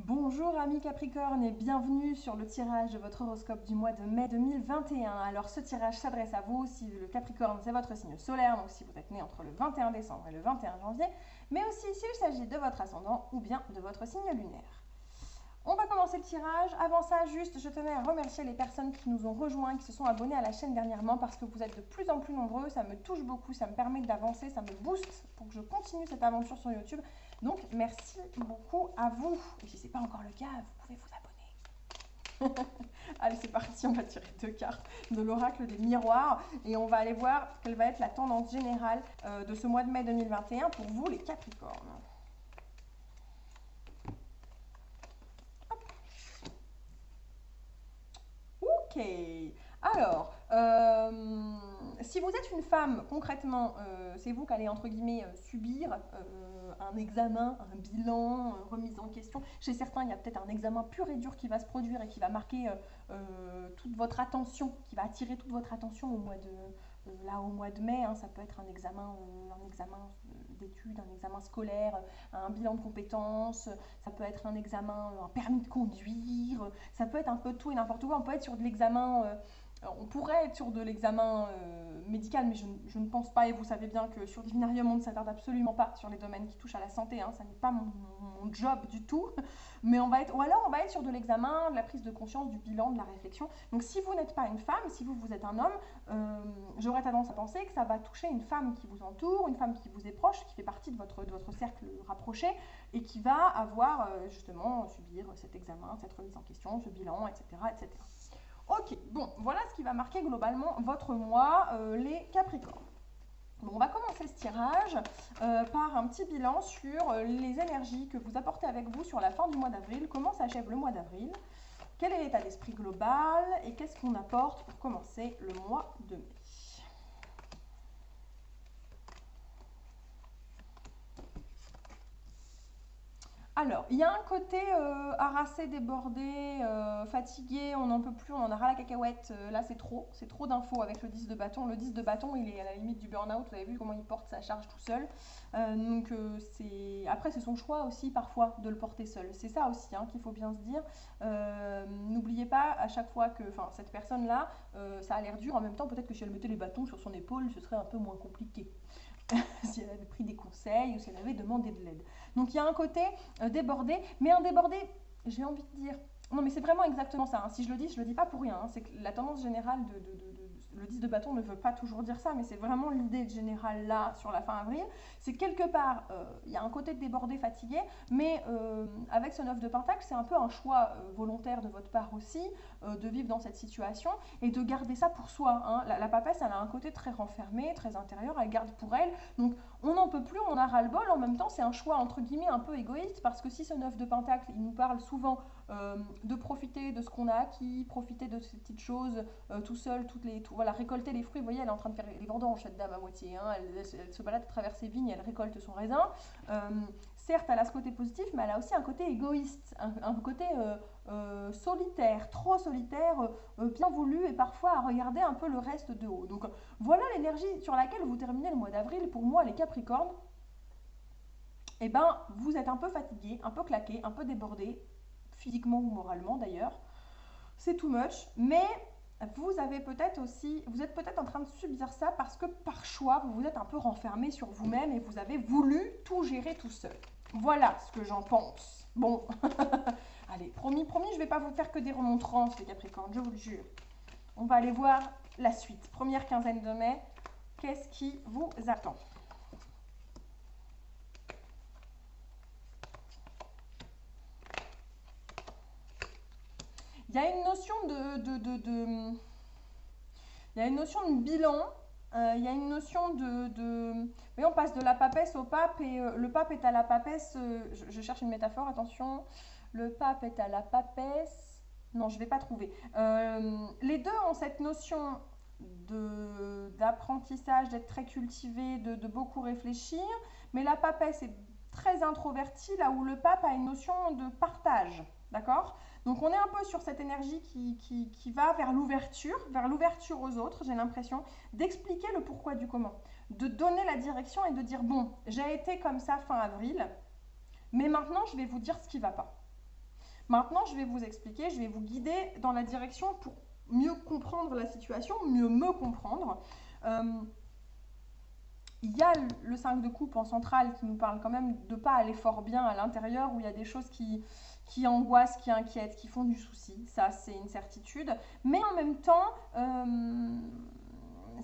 Bonjour amis Capricorne et bienvenue sur le tirage de votre horoscope du mois de mai 2021. Alors ce tirage s'adresse à vous si le Capricorne c'est votre signe solaire, donc si vous êtes né entre le 21 décembre et le 21 janvier, mais aussi s'il s'agit de votre ascendant ou bien de votre signe lunaire. On va commencer le tirage. Avant ça, juste, je tenais à remercier les personnes qui nous ont rejoints, qui se sont abonnées à la chaîne dernièrement parce que vous êtes de plus en plus nombreux. Ça me touche beaucoup, ça me permet d'avancer, ça me booste pour que je continue cette aventure sur YouTube. Donc, merci beaucoup à vous. Et si ce n'est pas encore le cas, vous pouvez vous abonner. Allez, c'est parti, on va tirer deux cartes de l'oracle des miroirs et on va aller voir quelle va être la tendance générale de ce mois de mai 2021 pour vous, les Capricornes. Ok, alors, si vous êtes une femme, concrètement, c'est vous qui allez, entre guillemets, subir un examen, un bilan, remise en question. Chez certains, il y a peut-être un examen pur et dur qui va se produire et qui va marquer toute votre attention, qui va attirer toute votre attention au mois de mai. Hein, ça peut être un examen d'études, un examen scolaire, un bilan de compétences, ça peut être un examen, un permis de conduire, ça peut être un peu tout et n'importe quoi. On peut être sur de l'examen, on pourrait être sur de l'examen médical, mais je ne pense pas, et vous savez bien que sur Divinarium, on ne s'attarde absolument pas sur les domaines qui touchent à la santé, hein, ça n'est pas mon job du tout, mais on va être, ou alors on va être sur de l'examen, de la prise de conscience, du bilan, de la réflexion. Donc si vous n'êtes pas une femme, si vous êtes un homme, j'aurais tendance à penser que ça va toucher une femme qui vous entoure, une femme qui vous est proche, qui fait partie de votre cercle rapproché, et qui va avoir justement subir cet examen, cette remise en question, ce bilan, etc., etc. Ok, bon, voilà ce qui va marquer globalement votre mois, les Capricornes. Bon, on va commencer ce tirage par un petit bilan sur les énergies que vous apportez avec vous sur la fin du mois d'avril. Comment s'achève le mois d'avril? Quel est l'état d'esprit global? Et qu'est-ce qu'on apporte pour commencer le mois de mai? Alors, il y a un côté harassé, débordé, fatigué, on n'en peut plus, on en a ras la cacahuète. Là, c'est trop d'infos avec le 10 de bâton. Le 10 de bâton, il est à la limite du burn-out, vous avez vu comment il porte sa charge tout seul. Après, c'est son choix aussi parfois de le porter seul. C'est ça aussi hein, qu'il faut bien se dire. N'oubliez pas à chaque fois que cette personne-là, ça a l'air dur, en même temps, peut-être que si elle mettait les bâtons sur son épaule, ce serait un peu moins compliqué. Si elle avait pris des conseils ou si elle avait demandé de l'aide. Donc il y a un côté débordé, mais un débordé, j'ai envie de dire, non mais c'est vraiment exactement ça, hein. Si je le dis pas pour rien, hein. C'est que la tendance générale le 10 de bâton ne veut pas toujours dire ça, mais c'est vraiment l'idée générale là, sur la fin avril, c'est quelque part, il y a un côté de débordé, fatigué, mais avec ce 9 de pentacle, c'est un peu un choix volontaire de votre part aussi, de vivre dans cette situation, et de garder ça pour soi, hein. La papesse, elle a un côté très renfermé, très intérieur, elle garde pour elle, donc on n'en peut plus, on a ras-le-bol, en même temps c'est un choix entre guillemets un peu égoïste, parce que si ce 9 de pentacle, il nous parle souvent de profiter de ce qu'on a acquis, profiter de ces petites choses tout seul, voilà, récolter les fruits, vous voyez, elle est en train de faire les vendanges, cette dame à moitié, hein, elle se balade à travers ses vignes, elle récolte son raisin. Certes, elle a ce côté positif, mais elle a aussi un côté égoïste, un côté solitaire, trop solitaire, bien voulu, et parfois à regarder un peu le reste de haut. Donc voilà l'énergie sur laquelle vous terminez le mois d'avril. Pour moi, les Capricornes, eh ben, vous êtes un peu fatigué, un peu claqué, un peu débordé, physiquement ou moralement d'ailleurs. C'est too much, mais vous êtes peut-être en train de subir ça parce que par choix, vous vous êtes un peu renfermé sur vous-même et vous avez voulu tout gérer tout seul. Voilà ce que j'en pense. Bon, allez, promis, je ne vais pas vous faire que des remontrances, les Capricornes, je vous le jure. On va aller voir la suite. Première quinzaine de mai, qu'est-ce qui vous attend ? Il y a une notion il y a une notion de bilan, il y a une notion oui, on passe de la papesse au pape et le pape est à la papesse, je cherche une métaphore, attention, le pape est à la papesse, non je ne vais pas trouver. Les deux ont cette notion d'apprentissage, d'être très cultivé, de beaucoup réfléchir, mais la papesse est très introvertie, là où le pape a une notion de partage, d'accord ? Donc on est un peu sur cette énergie qui va vers l'ouverture aux autres, j'ai l'impression, d'expliquer le pourquoi du comment, de donner la direction et de dire bon, j'ai été comme ça fin avril, mais maintenant je vais vous dire ce qui ne va pas. Maintenant, je vais vous expliquer, je vais vous guider dans la direction pour mieux comprendre la situation, mieux me comprendre. Il y a le 5 de coupe en centrale qui nous parle quand même de ne pas aller fort bien à l'intérieur, où il y a des choses qui angoissent, qui inquiètent, qui font du souci. Ça, c'est une certitude. Mais en même temps,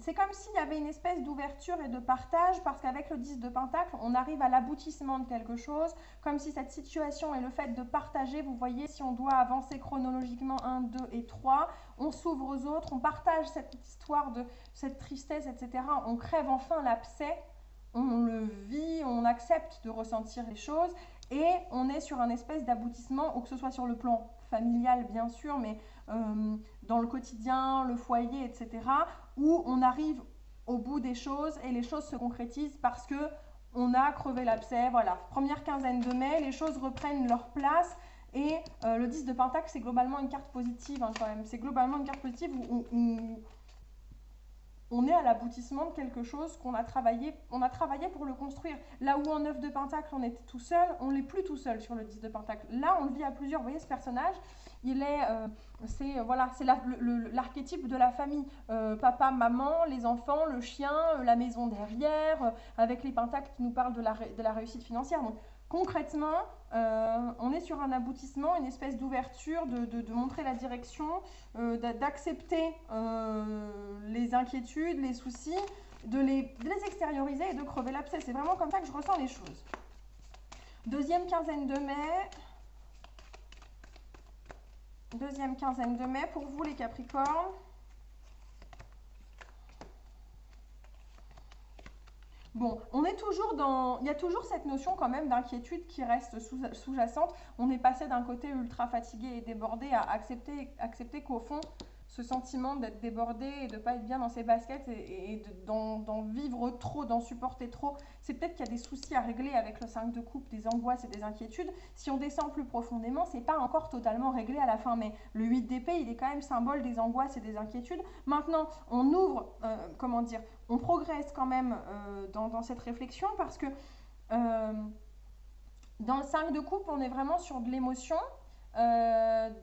c'est comme s'il y avait une espèce d'ouverture et de partage, parce qu'avec le 10 de Pentacle, on arrive à l'aboutissement de quelque chose, comme si cette situation et le fait de partager, vous voyez, si on doit avancer chronologiquement 1, 2 et 3, on s'ouvre aux autres, on partage cette histoire de cette tristesse, etc. On crève enfin l'abcès, on le vit, on accepte de ressentir les choses, et on est sur un espèce d'aboutissement, ou que ce soit sur le plan familial, bien sûr, mais dans le quotidien, le foyer, etc., où on arrive au bout des choses et les choses se concrétisent parce que on a crevé l'abcès. Voilà, première quinzaine de mai, les choses reprennent leur place. Et le 10 de Pentacle, c'est globalement une carte positive, hein, quand même. C'est globalement une carte positive où on est à l'aboutissement de quelque chose qu'on a travaillé, on a travaillé pour le construire. Là où en 9 de Pentacle, on était tout seul, on n'est plus tout seul sur le 10 de Pentacle. Là, on le vit à plusieurs. Vous voyez, ce personnage, il est, c'est l'archétype de la famille. Papa, maman, les enfants, le chien, la maison derrière, avec les pentacles qui nous parlent de la réussite financière. Donc, concrètement, on est sur un aboutissement, une espèce d'ouverture, de montrer la direction, d'accepter les inquiétudes, les soucis, de les extérioriser et de crever l'abcès. C'est vraiment comme ça que je ressens les choses. Deuxième quinzaine de mai. Deuxième quinzaine de mai pour vous les Capricornes. Bon, on est toujours dans... Il y a toujours cette notion quand même d'inquiétude qui reste sous-jacente. On est passé d'un côté ultra fatigué et débordé à accepter qu'au fond, ce sentiment d'être débordé et de ne pas être bien dans ses baskets et d'en vivre trop, d'en supporter trop, c'est peut-être qu'il y a des soucis à régler avec le 5 de coupe, des angoisses et des inquiétudes. Si on descend plus profondément, c'est pas encore totalement réglé à la fin, mais le 8 d'épée, il est quand même symbole des angoisses et des inquiétudes. Maintenant, on ouvre, comment dire, on progresse quand même dans cette réflexion parce que dans le 5 de coupe, on est vraiment sur de l'émotion,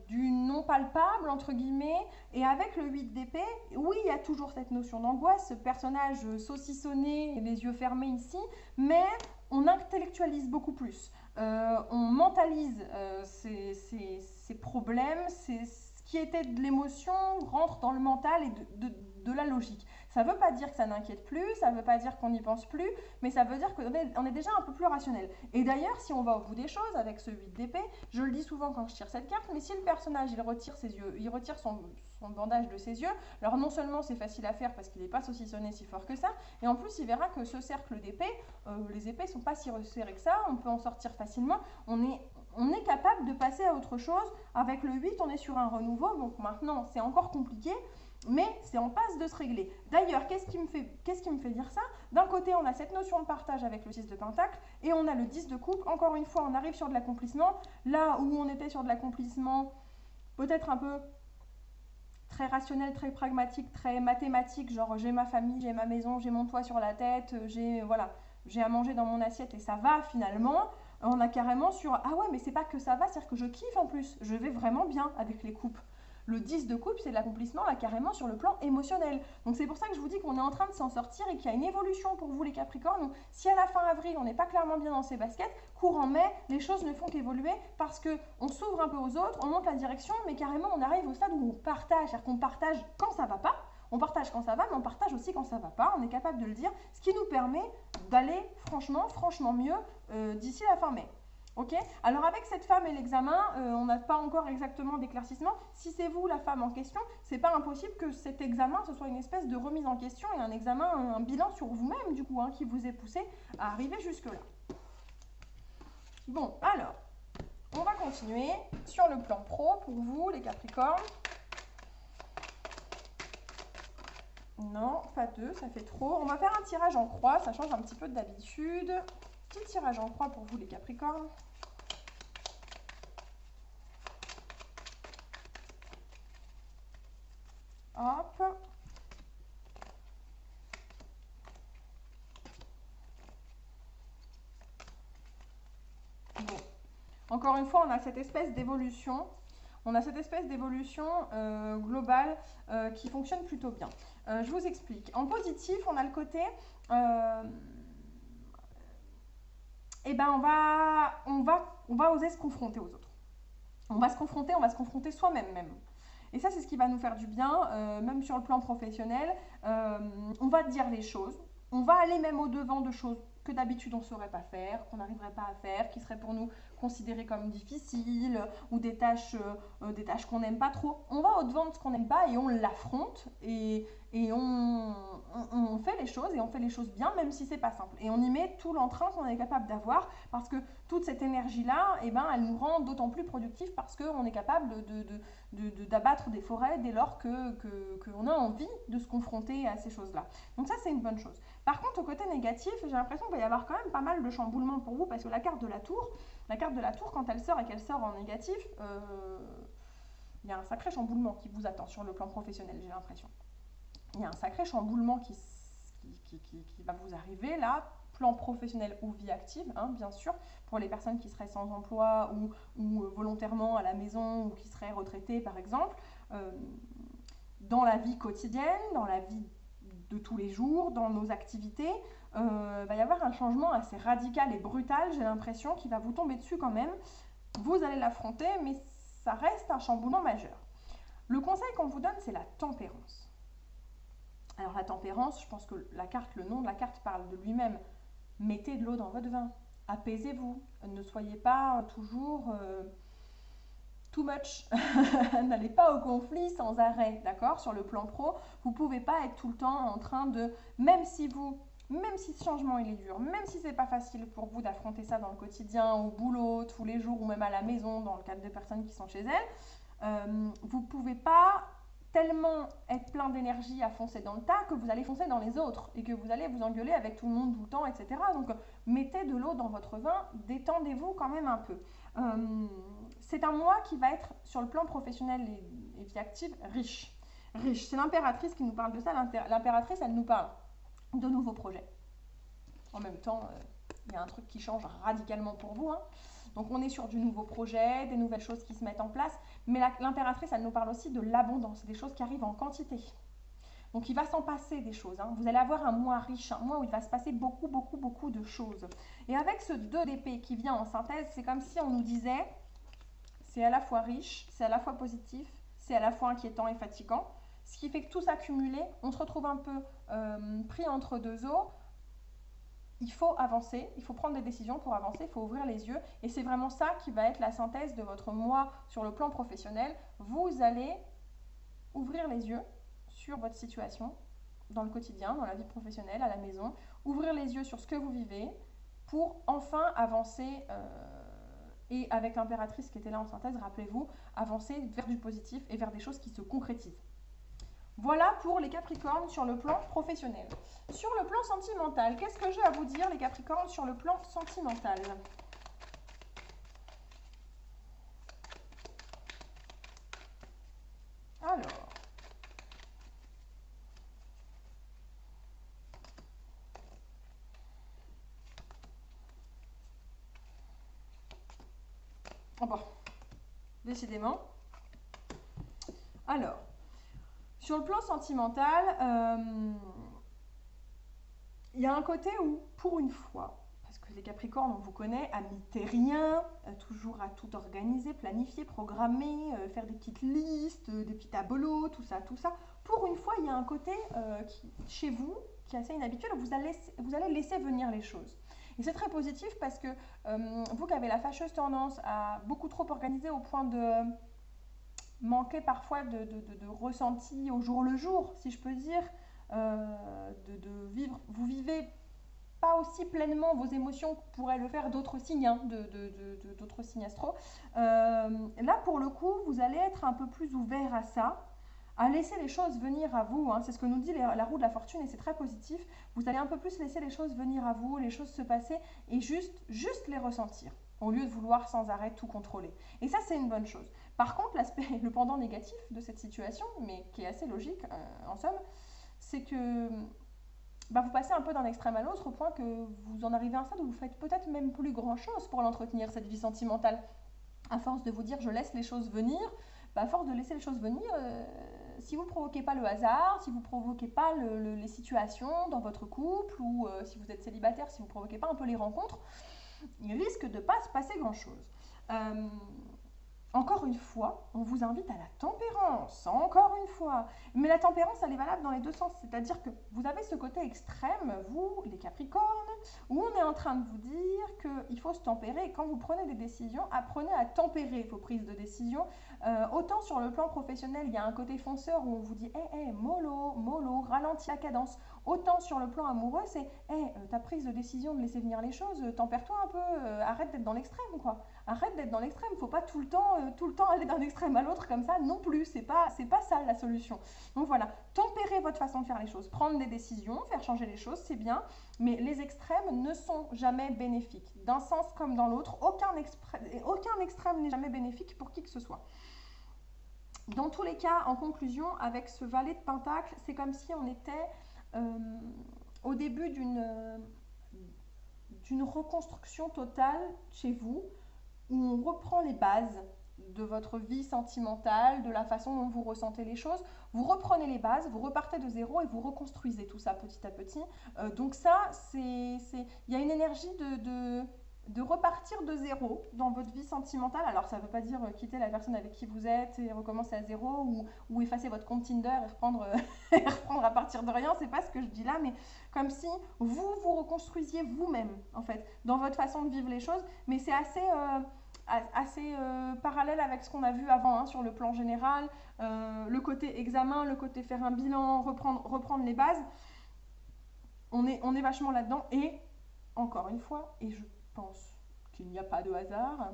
du non palpable, entre guillemets, et avec le 8 d'épée, oui, il y a toujours cette notion d'angoisse, ce personnage saucissonné, les yeux fermés ici, mais on intellectualise beaucoup plus, on mentalise ces problèmes, ce qui était de l'émotion rentre dans le mental et de la logique. Ça ne veut pas dire que ça n'inquiète plus, ça ne veut pas dire qu'on n'y pense plus, mais ça veut dire qu'on est déjà un peu plus rationnel. Et d'ailleurs, si on va au bout des choses avec ce 8 d'épée, je le dis souvent quand je tire cette carte, mais si le personnage il retire ses yeux, il retire son bandage de ses yeux, alors non seulement c'est facile à faire parce qu'il n'est pas saucissonné si fort que ça, et en plus il verra que ce cercle d'épée, les épées ne sont pas si resserrées que ça, on peut en sortir facilement, on est capable de passer à autre chose. Avec le 8, on est sur un renouveau, donc maintenant c'est encore compliqué, mais c'est en passe de se régler. D'ailleurs, qu'est-ce qui me fait dire ça? D'un côté, on a cette notion de partage avec le 6 de Pentacle, et on a le 10 de coupe. Encore une fois, on arrive sur de l'accomplissement. Là où on était sur de l'accomplissement, peut-être un peu très rationnel, très pragmatique, très mathématique, genre j'ai ma famille, j'ai ma maison, j'ai mon toit sur la tête, j'ai à manger dans mon assiette et ça va finalement. On a carrément sur ah ouais, mais c'est pas que ça va, c'est-à-dire que je kiffe en plus, je vais vraiment bien avec les coupes. Le 10 de coupe, c'est de l'accomplissement là carrément sur le plan émotionnel. Donc c'est pour ça que je vous dis qu'on est en train de s'en sortir et qu'il y a une évolution pour vous les Capricornes. Donc, si à la fin avril, on n'est pas clairement bien dans ses baskets, courant mai, les choses ne font qu'évoluer parce qu'on s'ouvre un peu aux autres, on monte la direction, mais carrément on arrive au stade où on partage, c'est-à-dire qu'on partage quand ça va pas, on partage quand ça va, mais on partage aussi quand ça va pas, on est capable de le dire, ce qui nous permet d'aller franchement mieux d'ici la fin mai. Ok. Alors avec cette femme et l'examen, on n'a pas encore exactement d'éclaircissement. Si c'est vous la femme en question, c'est pas impossible que cet examen ce soit une espèce de remise en question et un examen, un bilan sur vous-même du coup, hein, qui vous ait poussé à arriver jusque là. Bon, alors, on va continuer sur le plan pro pour vous les Capricornes. Non, pas deux, ça fait trop. On va faire un tirage en croix, ça change un petit peu d'habitude. Petit tirage en croix pour vous les Capricornes. Hop. Bon. Encore une fois, on a cette espèce d'évolution. On a cette espèce d'évolution globale qui fonctionne plutôt bien. Je vous explique. En positif, on a le côté... eh ben on va oser se confronter aux autres. On va se confronter soi-même même. Et ça, c'est ce qui va nous faire du bien, même sur le plan professionnel. On va dire les choses. On va aller même au-devant de choses que d'habitude on ne saurait pas faire, qu'on n'arriverait pas à faire, qui seraient pour nous considérées comme difficiles, ou des tâches qu'on n'aime pas trop. On va au-devant de ce qu'on n'aime pas et on l'affronte et on fait les choses et on fait les choses bien, même si c'est pas simple. Et on y met tout l'entrain qu'on est capable d'avoir parce que toute cette énergie-là, eh ben, elle nous rend d'autant plus productifs parce qu'on est capable d'abattre des forêts dès lors qu'on a envie de se confronter à ces choses-là. Donc ça, c'est une bonne chose. Par contre, au côté négatif, j'ai l'impression qu'il va y avoir quand même pas mal de chamboulements pour vous parce que la carte de la tour, quand elle sort et qu'elle sort en négatif, il y a un sacré chamboulement qui vous attend sur le plan professionnel, j'ai l'impression. Il y a un sacré chamboulement qui va vous arriver là, plan professionnel ou vie active, hein, bien sûr, pour les personnes qui seraient sans emploi ou volontairement à la maison ou qui seraient retraitées par exemple. Dans la vie quotidienne, dans la vie de tous les jours, dans nos activités, va y avoir un changement assez radical et brutal, j'ai l'impression, qui va vous tomber dessus quand même. Vous allez l'affronter, mais ça reste un chamboulement majeur. Le conseil qu'on vous donne, c'est la tempérance. Alors la tempérance, je pense que le nom de la carte parle de lui-même. Mettez de l'eau dans votre vin, apaisez-vous, ne soyez pas toujours too much, n'allez pas au conflit sans arrêt, d'accord? Sur le plan pro, vous ne pouvez pas être tout le temps en train de, même si ce changement il est dur, même si c'est pas facile pour vous d'affronter ça dans le quotidien, au boulot, tous les jours ou même à la maison, dans le cadre de personnes qui sont chez elles, vous ne pouvez pas tellement être plein d'énergie à foncer dans le tas que vous allez foncer dans les autres et que vous allez vous engueuler avec tout le monde tout le temps, etc. Donc mettez de l'eau dans votre vin, détendez-vous quand même un peu. C'est un mois qui va être sur le plan professionnel et vie active riche. Riche, c'est l'impératrice qui nous parle de ça. L'impératrice, elle nous parle de nouveaux projets. En même temps, il y a un truc qui change radicalement pour vous, hein. Donc on est sur du nouveau projet, des nouvelles choses qui se mettent en place, mais l'impératrice, elle nous parle aussi de l'abondance, des choses qui arrivent en quantité. Donc il va s'en passer des choses, hein. Vous allez avoir un mois riche, un mois où il va se passer beaucoup, beaucoup, beaucoup de choses. Et avec ce 2 d'épée qui vient en synthèse, c'est comme si on nous disait, c'est à la fois riche, c'est à la fois positif, c'est à la fois inquiétant et fatigant. Ce qui fait que tout s'accumuler, on se retrouve un peu pris entre deux eaux. Il faut avancer, il faut prendre des décisions pour avancer, il faut ouvrir les yeux. Et c'est vraiment ça qui va être la synthèse de votre mois sur le plan professionnel. Vous allez ouvrir les yeux sur votre situation dans le quotidien, dans la vie professionnelle, à la maison. Ouvrir les yeux sur ce que vous vivez pour enfin avancer. Et avec l'impératrice qui était là en synthèse, rappelez-vous, avancer vers du positif et vers des choses qui se concrétisent. Voilà pour les Capricornes sur le plan professionnel. Sur le plan sentimental, qu'est-ce que j'ai à vous dire les Capricornes sur le plan sentimental? Alors, oh bon, décidément. Alors, sur le plan sentimental, il y a un côté où, pour une fois, parce que les Capricornes, on vous connaît, amis terriens, toujours à tout organiser, planifier, programmer, faire des petites listes, des petits tableaux, tout ça, tout ça. Pour une fois, il y a un côté chez vous qui est assez inhabituel, où vous allez laisser venir les choses. Et c'est très positif parce que vous qui avez la fâcheuse tendance à beaucoup trop organiser au point de manquer parfois de ressenti au jour le jour, si je peux dire, vous vivez pas aussi pleinement vos émotions que pourraient le faire d'autres signes, hein, d'autres signes astro. Là, pour le coup, vous allez être un peu plus ouvert à ça, à laisser les choses venir à vous, hein. C'est ce que nous dit la roue de la fortune et c'est très positif. Vous allez un peu plus laisser les choses venir à vous, les choses se passer et juste les ressentir, au lieu de vouloir sans arrêt tout contrôler. Et ça, c'est une bonne chose. Par contre, le pendant négatif de cette situation, mais qui est assez logique en somme, c'est que vous passez un peu d'un extrême à l'autre au point que vous en arrivez à un stade où vous faites peut-être même plus grand-chose pour l'entretenir, cette vie sentimentale. À force de vous dire je laisse les choses venir, bah, à force de laisser les choses venir, si vous ne provoquez pas le hasard, si vous ne provoquez pas les situations dans votre couple, ou si vous êtes célibataire, si vous ne provoquez pas un peu les rencontres, il risque de ne pas se passer grand-chose. Encore une fois, on vous invite à la tempérance, encore une fois. Mais la tempérance, elle est valable dans les deux sens. C'est-à-dire que vous avez ce côté extrême, vous, les Capricornes, où on est en train de vous dire qu'il faut se tempérer. Et quand vous prenez des décisions, apprenez à tempérer vos prises de décision. Autant sur le plan professionnel, il y a un côté fonceur où on vous dit mollo, mollo, ralentis la cadence. Autant sur le plan amoureux, c'est ta prise de décision de laisser venir les choses, tempère-toi un peu, arrête d'être dans l'extrême, quoi. Arrête d'être dans l'extrême, faut pas tout le temps aller d'un extrême à l'autre comme ça non plus, c'est pas ça la solution. Donc voilà, tempérer votre façon de faire les choses, prendre des décisions, faire changer les choses, c'est bien, mais les extrêmes ne sont jamais bénéfiques. D'un sens comme dans l'autre, aucun extrême n'est jamais bénéfique pour qui que ce soit. Dans tous les cas, en conclusion, avec ce valet de Pentacle, c'est comme si on était au début d'une reconstruction totale chez vous, où on reprend les bases de votre vie sentimentale, de la façon dont vous ressentez les choses. Vous reprenez les bases, vous repartez de zéro et vous reconstruisez tout ça petit à petit. Donc ça, il y a une énergie de repartir de zéro dans votre vie sentimentale. Alors ça ne veut pas dire quitter la personne avec qui vous êtes et recommencer à zéro, ou effacer votre compte Tinder et reprendre à partir de rien, c'est pas ce que je dis là, mais comme si vous reconstruisiez vous-même en fait dans votre façon de vivre les choses. Mais c'est assez parallèle avec ce qu'on a vu avant, hein, sur le plan général, le côté examen, le côté faire un bilan, reprendre les bases. On est vachement là-dedans, et encore une fois, et je pense qu'il n'y a pas de hasard,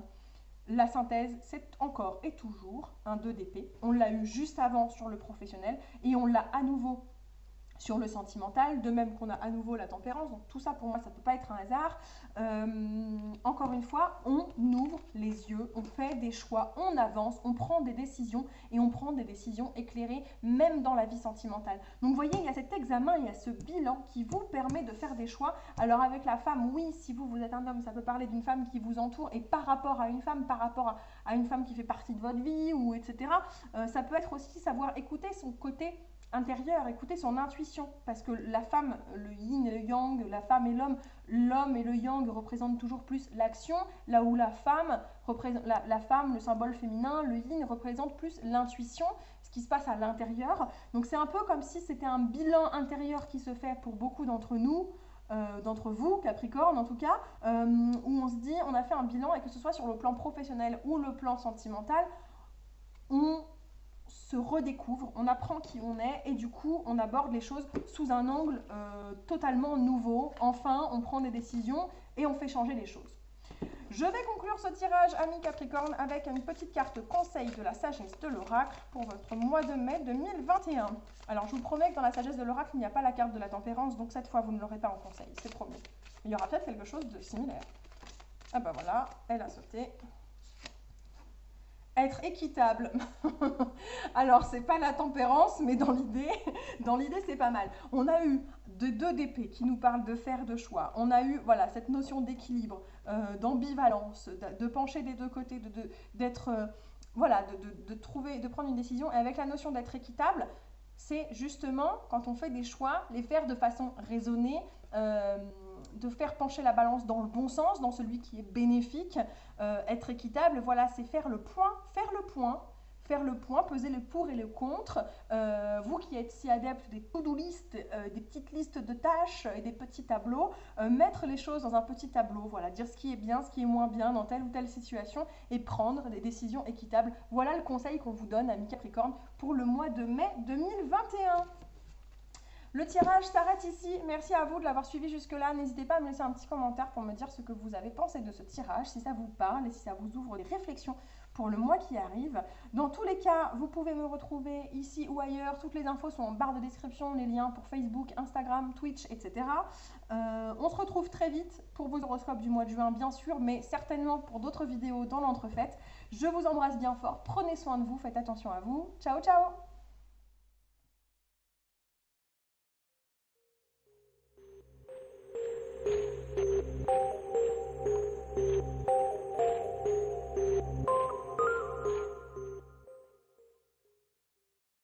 la synthèse, c'est encore et toujours un 2 d'épée. On l'a eu juste avant sur le professionnel, et on l'a à nouveau sur le sentimental, de même qu'on a à nouveau la tempérance. Donc tout ça, pour moi, ça ne peut pas être un hasard. Encore une fois, on ouvre les yeux, on fait des choix, on avance, on prend des décisions, et on prend des décisions éclairées, même dans la vie sentimentale. Donc vous voyez, il y a cet examen, il y a ce bilan qui vous permet de faire des choix. Alors avec la femme, oui, si vous êtes un homme, ça peut parler d'une femme qui vous entoure, et par rapport à une femme, à une femme qui fait partie de votre vie, ou etc. Ça peut être aussi savoir écouter son côté intérieur, écouter son intuition, parce que la femme, le yin et le yang, la femme et l'homme et le yang représentent toujours plus l'action, là où la femme, le symbole féminin, le yin représente plus l'intuition, ce qui se passe à l'intérieur. Donc c'est un peu comme si c'était un bilan intérieur qui se fait pour beaucoup d'entre nous, d'entre vous, Capricorne en tout cas, où on se dit, on a fait un bilan, et que ce soit sur le plan professionnel ou le plan sentimental, on se redécouvre, on apprend qui on est, et du coup on aborde les choses sous un angle totalement nouveau. Enfin, on prend des décisions et on fait changer les choses. Je vais conclure ce tirage, amis Capricorne, avec une petite carte conseil de la sagesse de l'oracle pour votre mois de mai 2021. Alors je vous promets que dans la sagesse de l'oracle, il n'y a pas la carte de la tempérance, donc cette fois vous ne l'aurez pas en conseil, c'est promis. Il y aura peut-être quelque chose de similaire. Ah bah voilà, elle a sauté. Être équitable. Alors, c'est pas la tempérance, mais dans l'idée, c'est pas mal. On a eu deux d'épée qui nous parlent de faire de choix. On a eu, voilà, cette notion d'équilibre, d'ambivalence, de pencher des deux côtés, d'être, voilà, de prendre une décision. Et avec la notion d'être équitable, c'est justement, quand on fait des choix, les faire de façon raisonnée, de faire pencher la balance dans le bon sens, dans celui qui est bénéfique, être équitable, voilà, c'est faire le point, peser le pour et le contre. Vous qui êtes si adeptes des to-do list, des petites listes de tâches et des petits tableaux, mettre les choses dans un petit tableau, voilà, dire ce qui est bien, ce qui est moins bien dans telle ou telle situation, et prendre des décisions équitables. Voilà le conseil qu'on vous donne, amis Capricorne, pour le mois de mai 2021. Le tirage s'arrête ici. Merci à vous de l'avoir suivi jusque-là. N'hésitez pas à me laisser un petit commentaire pour me dire ce que vous avez pensé de ce tirage, si ça vous parle et si ça vous ouvre des réflexions pour le mois qui arrive. Dans tous les cas, vous pouvez me retrouver ici ou ailleurs. Toutes les infos sont en barre de description, les liens pour Facebook, Instagram, Twitch, etc. On se retrouve très vite pour vos horoscopes du mois de juin, bien sûr, mais certainement pour d'autres vidéos dans l'entrefaite. Je vous embrasse bien fort. Prenez soin de vous, faites attention à vous. Ciao, ciao!